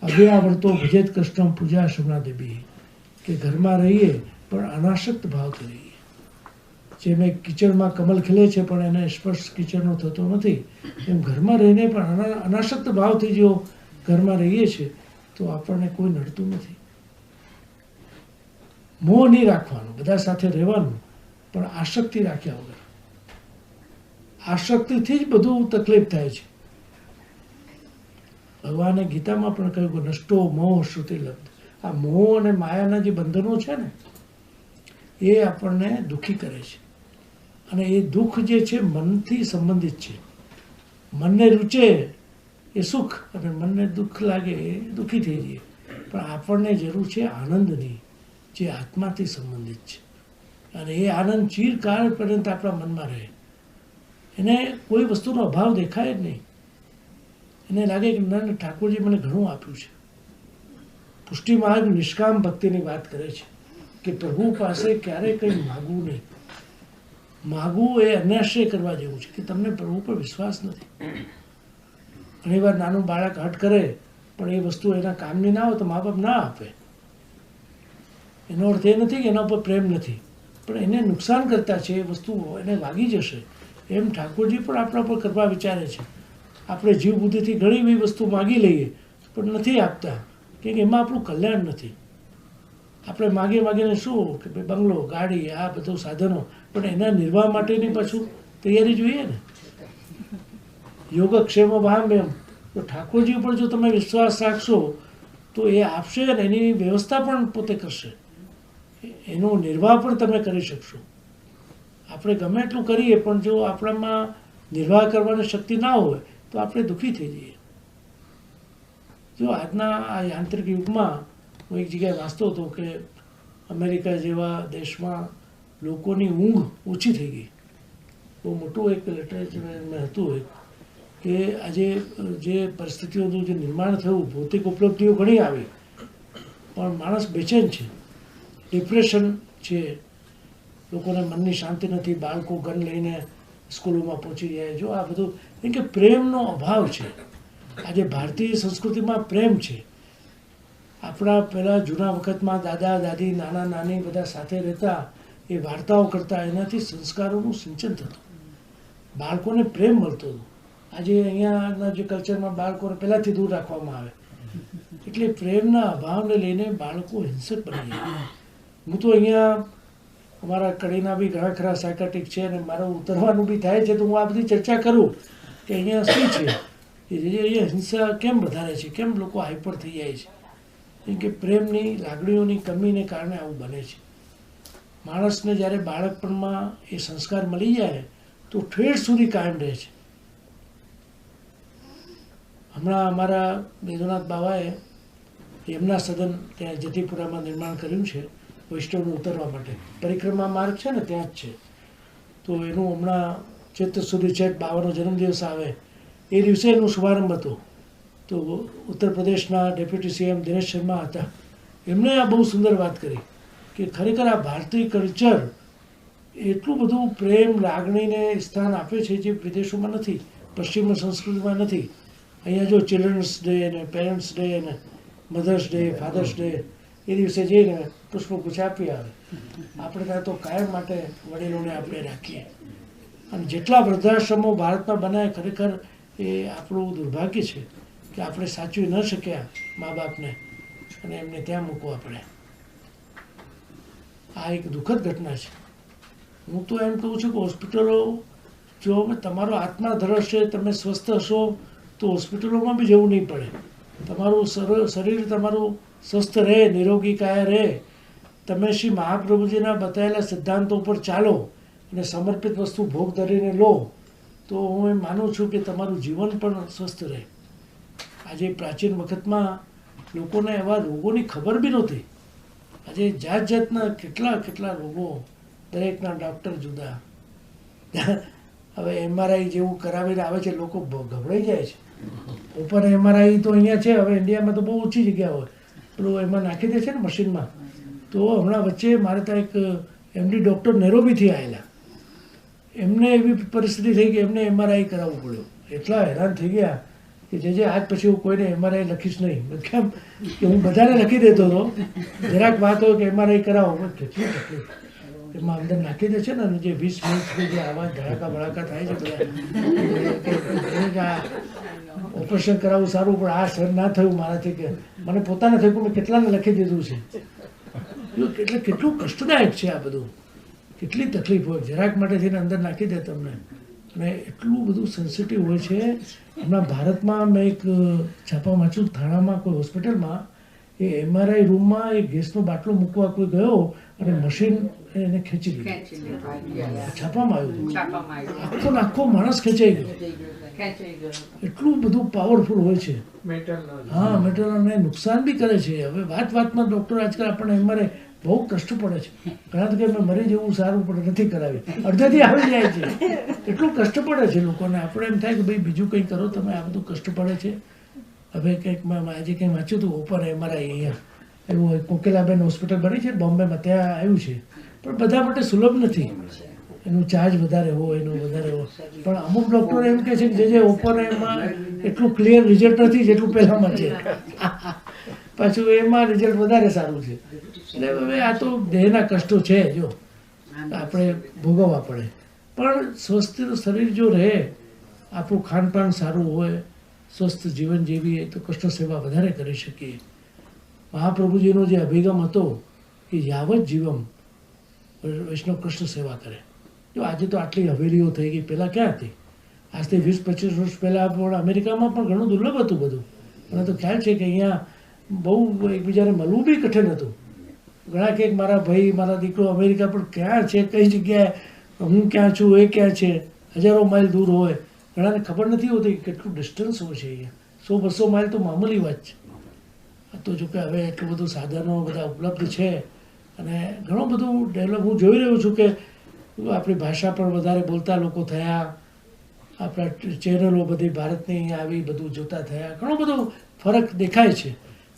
અવ્યાવર્તો ભજેત કૃષ્ણમ પૂજા શમના દેવી, કે ઘરમાં રહીએ પણ અનાસક્ત ભાવથી રહીએ. જેમ કિચડમાં કમલ ખીલે છે પણ એને સ્પર્શ કિચડનો થતો નથી, એમ ઘરમાં રહીને પણ અનાસક્ત ભાવથી જો ઘરમાં રહીએ છીએ તો આપણને કોઈ નડતું નથી. મોહ નહીં રાખવાનો, બધા સાથે રહેવાનું, પણ આસક્તિ રાખ્યા વગર. આસક્તિથી જ બધું તકલીફ થાય છે. ભગવાને ગીતામાં પણ કહ્યું કે નષ્ટો મોહ શ્રુતિ લબ્ધ. આ મોહ અને માયાના જે બંધનો છે ને એ આપણને દુઃખી કરે છે. અને એ દુઃખ જે છે મનથી સંબંધિત છે. મનને રૂચે એ સુખ અને મનને દુઃખ લાગે એ દુઃખી થઈ જઈએ. પણ આપણને જરૂર છે આનંદની, જે આત્માથી સંબંધિત છે. અને એ આનંદ ચિરકાળ પર્યંત આપણા મનમાં રહે. એને કોઈ વસ્તુનો અભાવ દેખાય જ નહીં. એને લાગે કે ના ઠાકોરજી મને ઘણું આપ્યું છે. પુષ્ટિ માર્ગ નિષ્કામ ભક્તિની વાત કરે છે કે પ્રભુ પાસે ક્યારેય કંઈ માગવું નહીં. માગવું એ અન્યાશ્રય કરવા જેવું છે કે તમને પ્રભુ પર વિશ્વાસ નથી. ઘણી વાર નાનું બાળક હઠ કરે પણ એ વસ્તુ એના કામની ના હોય તો મા બાપ ના આપે. એનો અર્થ એ નથી કે એના ઉપર પ્રેમ નથી, પણ એને નુકસાન કરતા છે એ વસ્તુ એને વાગી જશે. એમ ઠાકોરજી પણ આપણા પર કૃપા વિચારે છે. આપણે જીવ બુદ્ધિથી ઘણી એવી વસ્તુ માગી લઈએ પણ નથી આપતા, કેમ કે એમાં આપણું કલ્યાણ નથી. આપણે માગીને શું કે ભાઈ બંગલો, ગાડી, આ બધું સાધનો, પણ એના નિર્વાહ માટેની પાછું તૈયારી જોઈએ ને. યોગક્ષેમ ભામ એમ તો ઠાકોરજી ઉપર જો તમે વિશ્વાસ રાખશો તો એ આપશે અને એની વ્યવસ્થા પણ પોતે કરશે. એનો નિર્વાહ પણ તમે કરી શકશો. આપણે ગમે એટલું કરીએ પણ જો આપણામાં નિર્વાહ કરવાની શક્તિ ના હોય તો આપણે દુઃખી થઈ જઈએ. જો આજના આ યાંત્રિક યુગમાં હું એક જગ્યાએ વાંચતો હતો કે અમેરિકા જેવા દેશમાં લોકોની ઊંઘ ઓછી થઈ ગઈ. બહુ મોટું એક લિટરેચરમાં હતું કે આજે જે પરિસ્થિતિઓનું જે નિર્માણ થયું, ભૌતિક ઉપલબ્ધિઓ ઘણી આવી પણ માણસ બેચેન છે, ડિપ્રેશન છે, લોકોને મનની શાંતિ નથી, બાળકો ગન લઈને સ્કૂલોમાં પહોંચી જાય. જો આ બધું કેમ કે પ્રેમનો અભાવ છે. આજે ભારતીય સંસ્કૃતિમાં પ્રેમ છે. આપણા પહેલાં જૂના વખતમાં દાદા દાદી, નાના નાની બધા સાથે રહેતા, એ વાર્તાઓ કરતા, એનાથી સંસ્કારોનું સિંચન થતું, બાળકોને પ્રેમ મળતો હતો. આજે અહીંયાના જે કલ્ચરમાં બાળકોને પહેલાંથી દૂર રાખવામાં આવે એટલે પ્રેમના અભાવને લઈને બાળકો હિંસક બની જાય. હું તો અહીંયા અમારા કડીના બી ઘણા ખરા સાયકાટ્રિક છે અને મારું ઉતરવાનું બી થાય છે તો હું આ બધી ચર્ચા કરું કે અહીંયા શું છે, અહીંયા હિંસા કેમ વધારે છે, કેમ લોકો હાઈપર થઈ જાય છે. કેમ કે પ્રેમની લાગણીઓની કમીને કારણે આવું બને છે. માણસને જ્યારે બાળકપણમાં એ સંસ્કાર મળી જાય તો ઠેઠ સુધી કાયમ રહે છે. હમણાં અમારા બેદોનાથ બાવાએ એમના સદન ત્યાં જતીપુરામાં નિર્માણ કર્યું છે વૈષ્ણવનું ઉતરવા માટે. પરિક્રમા માર્ગ છે ને ત્યાં જ છે. તો એનું હમણાં ચૈત્ર સુધી છેક 52નો જન્મદિવસ આવે એ દિવસે એનો શુભારંભ હતો. તો ઉત્તર પ્રદેશના ડેપ્યુટી સીએમ દિનેશ શર્મા હતા. એમણે આ બહુ સુંદર વાત કરી કે ખરેખર આ ભારતીય કલ્ચર એટલું બધું પ્રેમ લાગણીને સ્થાન આપે છે જે વિદેશોમાં નથી, પશ્ચિમ સંસ્કૃતિમાં નથી. અહીંયા જો ચિલ્ડ્રન્સ ડે અને પેરેન્ટ્સ ડે અને મધર્સ ડે, ફાધર્સ ડે એ દિવસે જઈને પુષ્પગુચ્છ આપી આવે. આપણે ત્યાં તો કાયમ માટે વડીલોને આપણે રાખીએ. અને જેટલા વૃદ્ધાશ્રમો ભારતમાં બનાવે ખરેખર એ આપણું દુર્ભાગ્ય છે કે આપણે સાચવી ન શક્યા મા બાપને અને એમને ત્યાં મૂકો આપણે. આ એક દુઃખદ ઘટના છે. હું તો એમ કહું છું કે હોસ્પિટલો જો તમારો આત્મા ધરશે, તમે સ્વસ્થ હશો તો હોસ્પિટલોમાં બી જવું નહીં પડે. તમારું શરીર તમારું સ્વસ્થ રહે, નિરોગી કાયા રહે તમે શ્રી મહાપ્રભુજીના બતાવેલા સિદ્ધાંતો પર ચાલો અને સમર્પિત વસ્તુ ભોગ ધરીને લો, તો હું એમ માનું છું કે તમારું જીવન પણ સ્વસ્થ રહે. આજે પ્રાચીન વખતમાં લોકોને એવા રોગોની ખબર બી નહોતી. આજે જાત જાતના કેટલા રોગો, દરેકના ડૉક્ટર જુદા. હવે MRI જેવું કરાવીને આવે છે, લોકો ગભરાઈ જાય છે. ઉપર MRI તો અહીંયા છે, હવે ઇન્ડિયામાં તો બહુ ઓછી જગ્યા હોય, પેલું એમાં નાખી દે છે ને મશીનમાં. તો હમણાં વચ્ચે મારે ત્યાં એક MD ડૉક્ટર નેરોબીથી આવેલા, એમને એવી પરિસ્થિતિ થઈ કે એમને MRI કરાવવું પડ્યું. એટલા હેરાન થઈ ગયા કે જે આજ પછી હું કોઈને MRI લખીશ નહીં. કેમ કે હું બધાને લખી દેતો હતો, જરાક વાત હોય કે MRI કરાવો, કેટલી તકલીફ એમાં અંદર નાખી દે છે ને, જે 20 મિનિટ સુધી જે આવા ધડાકા ભડાકા થાય છે બધા, ઓપરેશન કરાવવું સારું, પણ આ સર ના થયું મારાથી, કે મને પોતાને થયું કે મેં કેટલાને લખી દીધું છે. એટલે કેટલું કષ્ટદાયક છે આ બધું, કેટલી તકલીફ હોય, જરાક માટે થઈને અંદર નાખી દે તમને. અને એટલું બધું સેન્સિટિવ હોય છે. હમણાં ભારતમાં મેં એક છાપા વાંચ્યું, થાણામાં કોઈ હોસ્પિટલમાં એ MRI રૂમમાં એ ગેસનો બાટલો મૂકવા કોઈ ગયો અને મશીન એને ખેંચી લીધું. છાપામાં આવ્યું, આખો માણસ ખેંચાઈ ગયો. એટલું બધું પાવરફુલ હોય છે. હા, મેટલને નુકસાન બી કરે છે. હવે વાતમાં ડૉક્ટર આજકાલ આપણને MRI બહુ કષ્ટ પડે છે. ઘણા તો કે મેં મરી જવું સારું પણ નથી કરાવી, અડધેથી આવી જાય છે. એટલું કષ્ટ પડે છે લોકોને. આપણે એમ થાય કે ભાઈ બીજું કંઈ કરો તમે, આ બધું કષ્ટ પડે છે. હવે કંઈક આજે કંઈ વાંચ્યું હતું, ઓપન MRI અહીંયા એવું કોકિલાબેન હોસ્પિટલ બની છે બોમ્બેમાં, ત્યાં આવ્યું છે. પણ બધા માટે સુલભ નથી, એનું ચાર્જ વધારે હોય, એનું વધારે હોય. પણ અમુક ડૉક્ટરો એમ કહે છે કે જે ઓપન એમાં એટલું ક્લિયર રિઝલ્ટ નથી જેટલું પહેલાંમાં છે. પાછું એમાં રિઝલ્ટ વધારે સારું છે. એટલે હવે આ તો દેહના કષ્ટો છે, જો આપણે ભોગવવા પડે. પણ સ્વસ્થ શરીર જો રહે, આપણું ખાનપાન સારું હોય, સ્વસ્થ જીવન જીવીએ તો કૃષ્ણ સેવા વધારે કરી શકીએ. મહાપ્રભુજીનો જે અભિગમ હતો કે યાવત જીવમ વૈષ્ણવ કૃષ્ણ સેવા કરે. જો આજે તો આટલી હવેલીઓ થઈ ગઈ, પહેલાં ક્યાં હતી? આજથી 20-25 વર્ષ પહેલાં પણ અમેરિકામાં પણ ઘણું દુર્લભ હતું બધું. મને તો ખ્યાલ છે કે અહીંયા બહુ એકબીજાને મળવું બી કઠિન હતું. ઘણા કંઈક મારા ભાઈ, મારા દીકરો અમેરિકા પણ ક્યાં છે, કઈ જગ્યાએ, હું ક્યાં છું, એ ક્યાં છે, હજારો માઇલ દૂર હોય. ઘણાને ખબર નથી હોતી કે કેટલું ડિસ્ટન્સ હોય છે અહીંયા. 100-200 માઇલ તો મામૂલી વાત છે. તો જો કે હવે એટલું બધું સાધનો બધા ઉપલબ્ધ છે અને ઘણું બધું ડેવલપ હું જોઈ રહ્યો છું કે આપણી ભાષા પણ વધારે બોલતા લોકો થયા, આપણા ચેનલો બધી ભારતની અહીંયા આવી બધું જોતા થયા. ઘણો બધો ફરક દેખાય છે.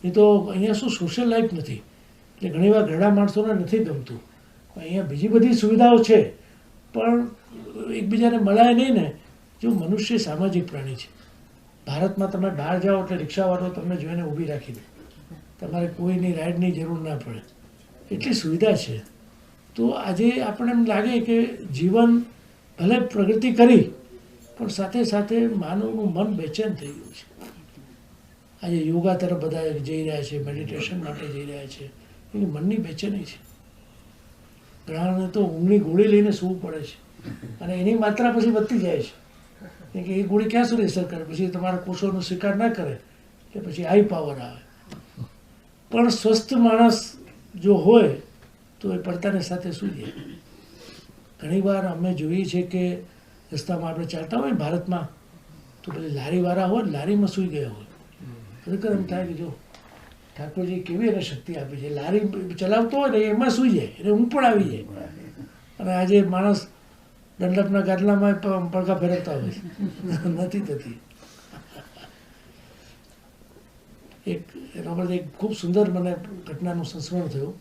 એ તો અહીંયા શું સોશિયલ લાઈફ નથી, એટલે ઘણીવાર ઘરડા માણસોને નથી ગમતું. અહીંયા બીજી બધી સુવિધાઓ છે પણ એકબીજાને મળાય નહીં ને. જો મનુષ્ય સામાજિક પ્રાણી છે. ભારતમાં તમે બહાર જાઓ એટલે રિક્ષાવાળો તમને જોઈને ઊભી રાખી દે, તમારે કોઈની રાઇડની જરૂર ના પડે, એટલી સુવિધા છે. તો આજે આપણને એમ લાગે કે જીવન ભલે પ્રગતિ કરી પણ સાથે સાથે માનવનું મન બેચેન થઈ ગયું છે. આજે યોગા તરફ બધા જઈ રહ્યા છે, મેડિટેશન માટે જઈ રહ્યા છે, એ મનની બેચેની છે. ઘણાને તો ઊંઘની ગોળી લઈને સૂવું પડે છે અને એની માત્રા પછી વધતી જાય છે. કેમ કે એ ગોળી ક્યાં સુધી અસર કરે? પછી તમારા કોષોનો સ્વીકાર ના કરે એટલે પછી હાઈ પાવર આવે. પણ સ્વસ્થ માણસ જો હોય તો એ પડતાની સાથે સૂઈ જાય. ઘણીવાર અમે જોઈએ છે કે રસ્તામાં આપણે ચાલતા હોય ને ભારતમાં, તો પછી લારીવાળા હોય ને લારીમાં સૂઈ ગયા હોય. ખરેખર એમ થાય કે જો ઠાકોરજી કેવી એને શક્તિ આપી છે. લારી ચલાવતો હોય ને એમાં સૂઈ જાય એટલે ઊંઘ પણ આવી જાય. અને આજે માણસ દંડકના ગાદલામાં પડઘા ફેરવતા હોય નથી થતી. એના પર એક ખૂબ સુંદર મને ઘટનાનું સંસ્મરણ થયું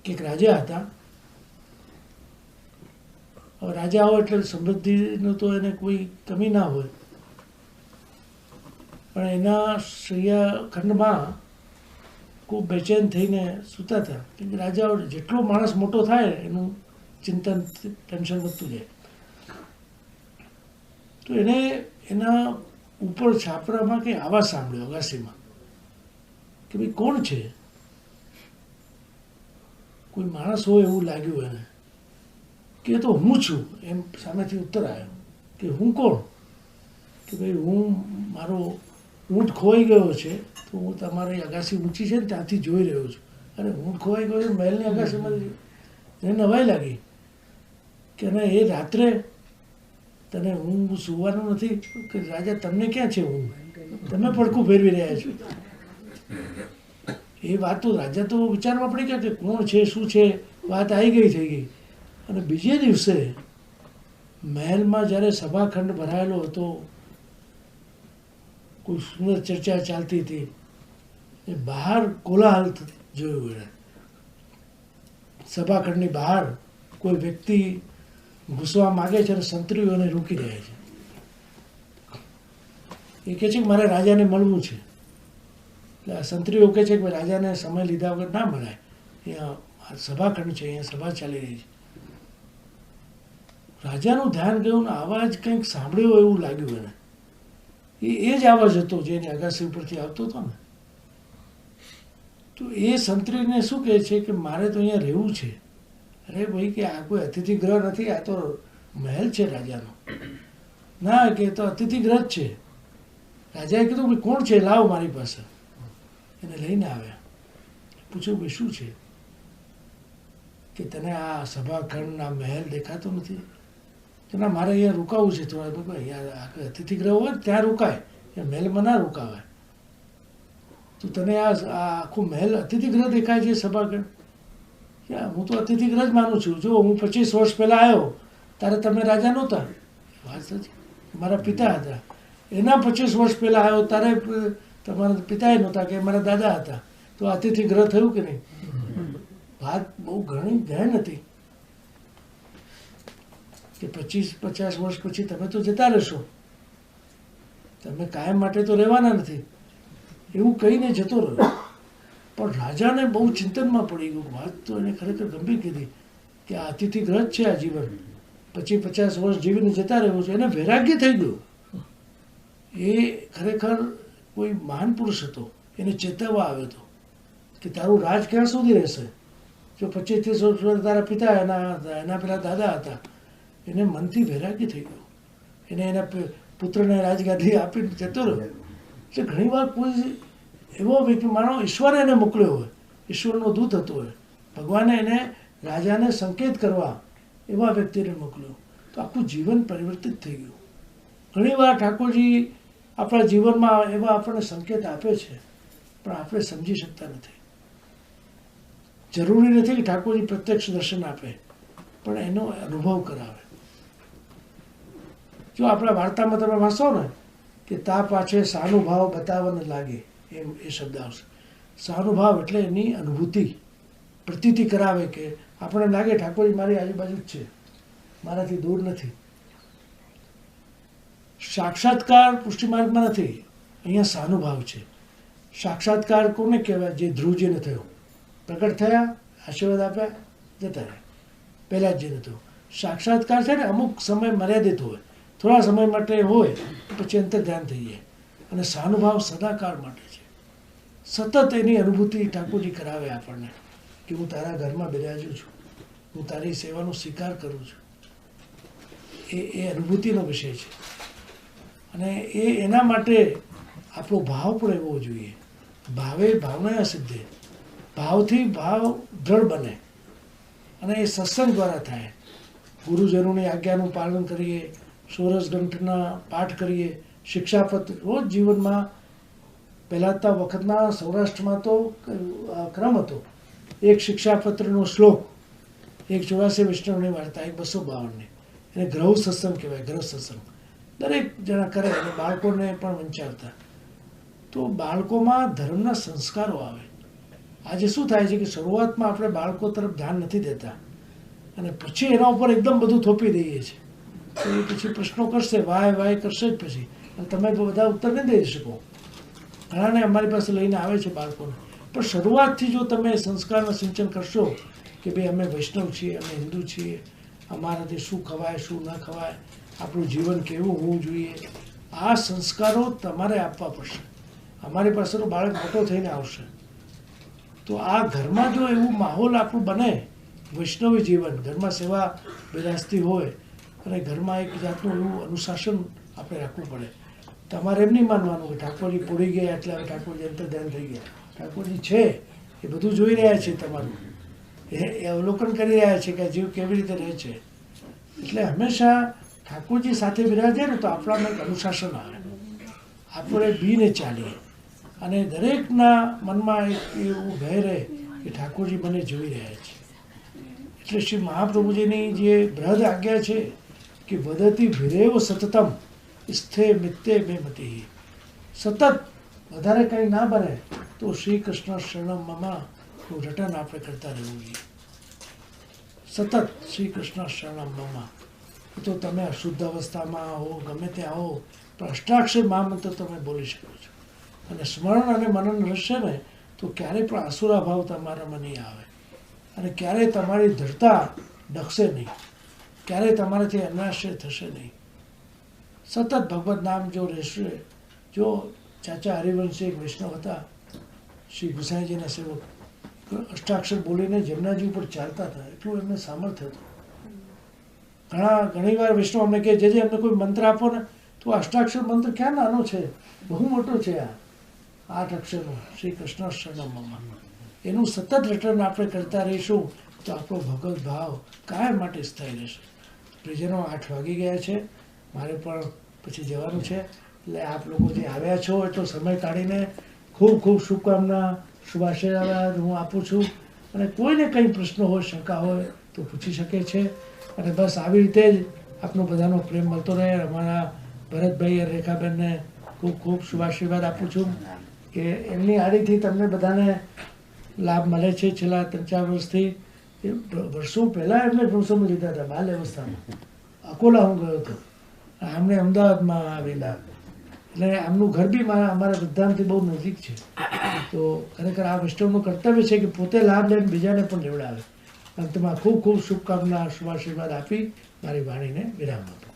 કે એક રાજા હતા. હવે રાજા હોય એટલે સમૃદ્ધિનું તો એને કોઈ કમી ના હોય, પણ એના શય્યાખંડમાં ખૂબ બેચેન થઈને સૂતા હતા. કેમ કે રાજા જેટલો માણસ મોટો થાય એનું ચિંતન, ટેન્શન વધતું જાય. તો એને એના ઉપર છાપરામાં કંઈ આવાજ સાંભળ્યો અગાસીમાં કે ભાઈ કોણ છે? કોઈ માણસ હોય એવું લાગ્યું એને કે તો હું છું. એમ સામેથી ઉત્તર આવ્યો કે હું કોણ? કે ભાઈ હું, મારો ઊંટ ખોવાઈ ગયો છે તો હું તમારી અગાસી ઊંચી છે ને ત્યાંથી જોઈ રહ્યો છું. અને હું ખોવાઈ ગયો છું મહેલની અગાસીમાં. એને નવાઈ લાગી કે અને એ રાત્રે તને હું સુવાનું નથી કે રાજા તમને ક્યાં છે ઊંઘ, તમે પડખું ફેરવી રહ્યા છો. એ વાત તો રાજા તો વિચારવા પડી ગયા કે કોણ છે શું છે, વાત આવી ગઈ થઈ ગઈ. અને બીજે દિવસે મહેલમાં જ્યારે સભાખંડ ભરાયેલો હતો, કોઈ સુંદર ચર્ચા ચાલતી હતી, એ બહાર કોલાહલ જોયું એણે. સભાખંડની બહાર કોઈ વ્યક્તિ ઘૂસવા માગે છે અને સંત્રીઓને રોકી રહ્યા છે. એ કહે છે કે મારે રાજાને મળવું છે. એટલે આ સંત્રીઓ કહે છે કે રાજાને સમય લીધા વગર ના મળાય, અહીંયા સભાખંડ છે, અહીંયા સભા ચાલી રહી છે. રાજાનું ધ્યાન ગયું ને અવાજ કંઈક સાંભળ્યો એવું લાગ્યું એને. એ જ અવાજ હતો જે એની અગાસી ઉપરથી આવતો હતો ને. તો એ સંત્રીને શું કહે છે કે મારે તો અહીંયા રહેવું છે. અરે ભાઈ કે આ કોઈ અતિથિ ગ્રહ નથી, આ તો મહેલ છે રાજાનો. ના કે તો અતિથિ ગ્રહ જ છે. રાજાએ કીધું ભાઈ કોણ છે, લાવો મારી પાસે. એને લઈને આવ્યા. પૂછ્યું ભાઈ શું છે, કે તને આ સભાખંડ આ મહેલ દેખાતો નથી? કે ના મારે અહીંયા રોકાવું છે થોડા. અહીંયા અતિથિ ગ્રહ હોય ત્યાં રોકાય, મહેલમાં ના રોકાવાય. તો તને આ આખું મહેલ અતિથિ ગ્રહ દેખાય છે સભાખંડ? હું તો અતિથિ ગ્રહ જ માનું છું. જો હું 25 વર્ષ પહેલાં આવ્યો ત્યારે તમે રાજા નહોતા. વાત સાચી, મારા પિતા હતા. એના 25 વર્ષ પહેલાં આવ્યો ત્યારે તમારા પિતાએ નહોતા, કે મારા દાદા હતા. તો અતિથિ ગ્રહ થયું કે નહીં? વાત બહુ ઘણી ગહેન હતી કે 25-50 વર્ષ પછી તમે તો જતા રહેશો, તમે કાયમ માટે તો રહેવાના નથી. એવું કહીને જતો રહ્યો. પણ રાજાને બહુ ચિંતનમાં પડી ગયું. વાત તો એને ખરેખર ગંભીર કીધી કે આ અતિથિ ગ્રહ જ છે આ જીવન. 25-50 વર્ષ જીવીને જતા રહેવું છે. એને વૈરાગ્ય થઈ ગયું. એ ખરેખર કોઈ મહાન પુરુષ હતો. એને ચેતવવા આવ્યો હતો કે તારું રાજ ક્યાં સુધી રહેશે? જો 25-30 વર્ષ તારા પિતા એના પેલા દાદા હતા. એને મનથી વૈરાગ્ય થઈ ગયો. એને એના પુત્રને રાજગાદી આપીને જતો રહ્યો. એટલે ઘણી વાર કોઈ એવો વ્યક્તિ, માનો ઈશ્વરે એને મોકલ્યો હોય, ઈશ્વરનો દૂત હતો હોય, ભગવાને એને રાજાને સંકેત કરવા એવા વ્યક્તિને મોકલ્યો, તો આખું જીવન પરિવર્તિત થઈ ગયું. ઘણી વાર ઠાકોરજી આપણા જીવનમાં એવા આપણને સંકેત આપે છે, પણ આપણે સમજી શકતા નથી. જરૂરી નથી કે ઠાકોરજી પ્રત્યક્ષ દર્શન આપે, પણ એનો અનુભવ કરાવે. જો આપણા વાર્તામાં તમે વાંચો ને કે તા પાછે સાનુભાવ બતાવવાને લાગે, એમ એ શબ્દ આવશે. સાનુભાવ એટલે એની અનુભૂતિ, પ્રતીતિ કરાવે કે આપણને લાગે ઠાકોરજી મારી આજુબાજુ જ છે, મારાથી દૂર નથી. સાક્ષાત્કાર પુષ્ટિમાર્ગમાં નથી, અહીંયા સાનુભાવ છે. સાક્ષાત્કાર કોને કહેવાય? જે ધ્રુવજીને થયો, પ્રગટ થયા, આશીર્વાદ આપ્યા, જતા રહ્યા, પહેલાં જ જે નહોતો. સાક્ષાત્કાર છે ને અમુક સમય મર્યાદિત હોય, થોડા સમય માટે હોય, પછી અંતર ધ્યાન થઈ જાય. અને સાનુભાવ સદાકાળ માટે છે. સતત એની અનુભૂતિ ઠાકોરજી કરાવે આપણને કે હું તારા ઘરમાં બિરાજું છું, હું તારી સેવાનો સ્વીકાર કરું છું. એ અનુભૂતિનો વિષય છે. અને એના માટે આપણો ભાવ પણ એવો જોઈએ. ભાવે ભાવના સિદ્ધે, ભાવથી ભાવ દ્રઢ બને. અને એ સત્સંગ દ્વારા થાય. ગુરુજનોની આજ્ઞાનું પાલન કરીએ, સોરસ ગ્રંથના પાઠ કરીએ, શિક્ષાપત્ર રોજ જીવનમાં. પહેલાં તો વખતના સૌરાષ્ટ્રમાં તો ક્રમ હતો, એક શિક્ષાપત્રનો શ્લોક, એક 84 વૈષ્ણવની વાર્તા, એક 252ની. એને ગ્રહ સત્સંગ કહેવાય, ગ્રહ સત્સંગ. દરેક જણા કરે અને બાળકોને પણ વંચાવતા. તો બાળકોમાં ધર્મના સંસ્કારો આવે. આજે શું થાય છે કે શરૂઆતમાં આપણે બાળકો તરફ ધ્યાન નથી દેતા અને પછી એના ઉપર એકદમ બધું થોપી દઈએ છીએ. તો એ પછી પ્રશ્નો કરશે, વાય કરશે જ પછી. અને તમે બધા ઉત્તર નહીં દઈ શકો. ઘણાને અમારી પાસે લઈને આવે છે બાળકોને. પણ શરૂઆતથી જો તમે સંસ્કારનું સિંચન કરશો કે ભાઈ અમે વૈષ્ણવ છીએ, અમે હિન્દુ છીએ, અમારાથી શું ખવાય શું ન ખવાય, આપણું જીવન કેવું હોવું જોઈએ, આ સંસ્કારો તમારે આપવા પડશે. અમારી પાસે તો બાળક મોટો થઈને આવશે. તો આ ઘરમાં જો એવું માહોલ આપણું બને, વૈષ્ણવી જીવન, ઘરમાં સેવા બિરાજતી હોય અને ઘરમાં એક જાતનું એવું અનુશાસન આપણે રાખવું પડે. તમારે એમ નહીં માનવાનું કે ઠાકોરજી પોડી ગયા એટલે હવે ઠાકોરજી અંતર ધ્યાન થઈ ગયા. ઠાકોરજી છે, એ બધું જોઈ રહ્યા છે તમારું, એ અવલોકન કરી રહ્યા છે કે જીવ કેવી રીતે રહે છે. એટલે હંમેશા ઠાકોરજી સાથે બિરાજે ને તો આપણામાં એક અનુશાસન આવે, આપણે બીને ચાલીએ, અને દરેકના મનમાં એક એવું ભય રહે કે ઠાકોરજી મને જોઈ રહ્યા છે. એટલે શ્રી મહાપ્રભુજીની જે બૃહદ આજ્ઞા છે કે વદતી વિરેવ સતતમ સ્થે મિત્તે બે મતિ, સતત વધારે કંઈ ના બને તો શ્રી કૃષ્ણ શરણમમાં રટન આપણે કરતા રહેવું જોઈએ. સતત શ્રી કૃષ્ણ શરણમમાં, તો તમે અશુદ્ધ અવસ્થામાં હો, ગમે ત્યાં હો, પણ અષ્ટાક્ષર મહામંત્ર તમે બોલી શકો છો. અને સ્મરણ અને મનન રહેશે ને તો ક્યારેય પણ આસુરાભાવ તમારામાં નહીં આવે, અને ક્યારેય તમારી દૃઢતા ડખશે નહીં, ક્યારેય તમારાથી અનાશ્રય થશે નહીં. સતત ભગવત નામ જો રહેશે. જો ચાચા હરિવંશી એક વૈષ્ણવ હતા, શ્રી ગુસાઈજીના સેવક, અષ્ટાક્ષર બોલીને જમનાજી ઉપર ચાલતા હતા, એટલું એમને સામર્થ્ય હતું. ઘણી વાર વૈષ્ણવ અમને કહે જે અમને કોઈ મંત્ર આપો ને, તો અષ્ટાક્ષર મંત્ર ક્યાં નાનો છે, બહુ મોટો છે. આ 8 અક્ષરનો શ્રી કૃષ્ણ શરણમમાં, એનું સતત રટન આપણે કરતા રહીશું તો આપણો ભગવત ભાવ કાયમ માટે સ્થાયી રહેશે. પ્રિયજનો 8 વાગી ગયા છે, મારે પણ પછી જવાનું છે. એટલે આપ લોકો જે આવ્યા છો એટલો સમય કાઢીને ખૂબ ખૂબ શુભકામના, શુભાશીર્વાદ હું આપું છું. અને કોઈને કંઈ પ્રશ્ન હોય, શંકા હોય તો પૂછી શકે છે. અને બસ આવી રીતે જ આપનો બધાનો પ્રેમ મળતો રહે. અમારા ભરતભાઈ અને રેખાબેનને ખૂબ ખૂબ શુભાશીર્વાદ આપું છું કે એમની આડીથી તમને બધાને લાભ મળે છે. છેલ્લા 3-4 વર્ષથી, વર્ષો પહેલાં એમને પ્રસંગ લીધા હતા બાલ અવસ્થામાં. અકોલા હું ગયો હતો, આમને અમદાવાદમાં આવેલા, એટલે આમનું ઘર બી અમારા બધાથી બહુ નજીક છે. તો ખરેખર આ વૈષ્ણવનું કર્તવ્ય છે કે પોતે લાભ લઈને બીજાને પણ લેવડાવે. અંતમાં ખૂબ ખૂબ શુભકામના, શુભાશીર્વાદ આપી મારી વાણીને વિરામ આપો.